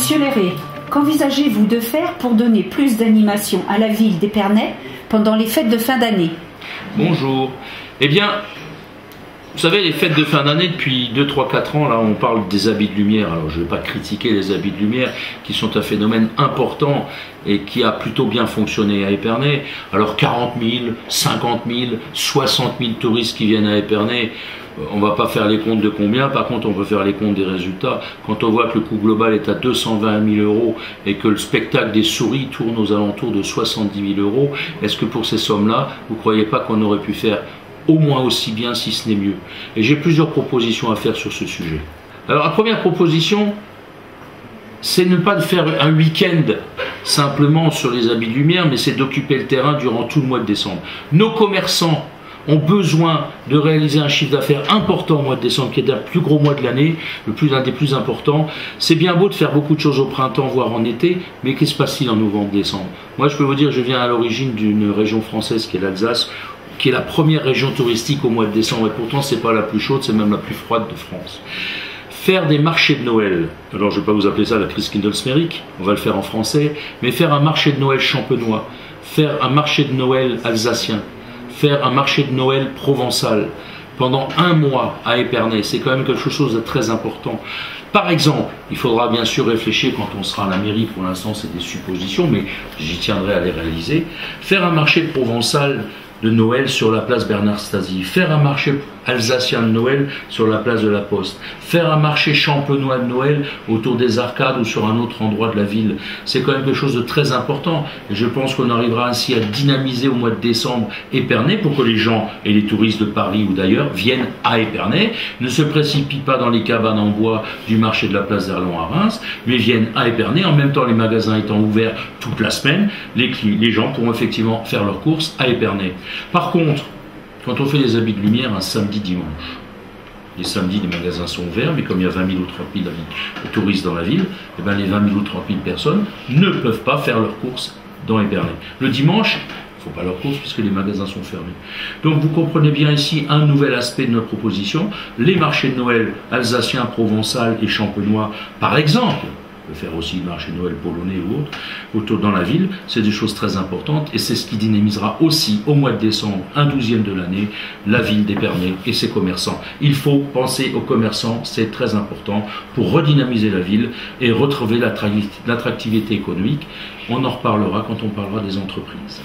Monsieur Léré, qu'envisagez-vous de faire pour donner plus d'animation à la ville d'Épernay pendant les fêtes de fin d'année? Bonjour. Eh bien, vous savez, les fêtes de fin d'année, depuis 2, 3, 4 ans, là, on parle des habits de lumière. Alors, je ne vais pas critiquer les habits de lumière, qui sont un phénomène important et qui a plutôt bien fonctionné à Épernay. Alors, 40 000, 50 000, 60 000 touristes qui viennent à Épernay, on ne va pas faire les comptes de combien, par contre, on peut faire les comptes des résultats. Quand on voit que le coût global est à 220 000 € et que le spectacle des souris tourne aux alentours de 70 000 €, est-ce que pour ces sommes-là, vous ne croyez pas qu'on aurait pu faire au moins aussi bien, si ce n'est mieux? Et j'ai plusieurs propositions à faire sur ce sujet. Alors la première proposition, c'est ne pas de faire un week-end simplement sur les habits de lumière, mais c'est d'occuper le terrain durant tout le mois de décembre. Nos commerçants ont besoin de réaliser un chiffre d'affaires important au mois de décembre, qui est le plus gros mois de l'année, l'un des plus importants. C'est bien beau de faire beaucoup de choses au printemps, voire en été, mais qu'est-ce qui se passe-t-il en novembre, décembre? Moi, je peux vous dire, je viens à l'origine d'une région française qui est l'Alsace, qui est la première région touristique au mois de décembre, et pourtant c'est pas la plus chaude, c'est même la plus froide de France. Faire des marchés de Noël, alors je ne vais pas vous appeler ça la Christkindlesmerk, on va le faire en français, mais faire un marché de Noël champenois, faire un marché de Noël alsacien, faire un marché de Noël provençal, pendant un mois à Épernay, c'est quand même quelque chose de très important. Par exemple, il faudra bien sûr réfléchir quand on sera à la mairie, pour l'instant c'est des suppositions, mais j'y tiendrai à les réaliser, faire un marché de provençal de Noël sur la place Bernard Stasi, faire un marché alsacien de Noël sur la place de la Poste, faire un marché champenois de Noël autour des arcades ou sur un autre endroit de la ville. C'est quand même quelque chose de très important et je pense qu'on arrivera ainsi à dynamiser au mois de décembre Épernay pour que les gens et les touristes de Paris ou d'ailleurs viennent à Épernay, ne se précipitent pas dans les cabanes en bois du marché de la place d'Erlon à Reims, mais viennent à Épernay. En même temps, les magasins étant ouverts toute la semaine, les gens pourront effectivement faire leurs courses à Épernay. Par contre, quand on fait les habits de lumière un samedi, dimanche, les samedis, les magasins sont ouverts, mais comme il y a 20 000 ou 30 000 touristes dans la ville, eh bien les 20 000 ou 30 000 personnes ne peuvent pas faire leurs courses dans Épernay. Le dimanche, il ne faut pas leurs courses puisque les magasins sont fermés. Donc vous comprenez bien ici un nouvel aspect de notre proposition. Les marchés de Noël alsaciens, provençal et champenois, par exemple, on peut faire aussi le marché de Noël polonais ou autre, autour dans la ville, c'est des choses très importantes et c'est ce qui dynamisera aussi au mois de décembre, un 12e de l'année, la ville d'Épernay et ses commerçants. Il faut penser aux commerçants, c'est très important pour redynamiser la ville et retrouver l'attractivité économique. On en reparlera quand on parlera des entreprises.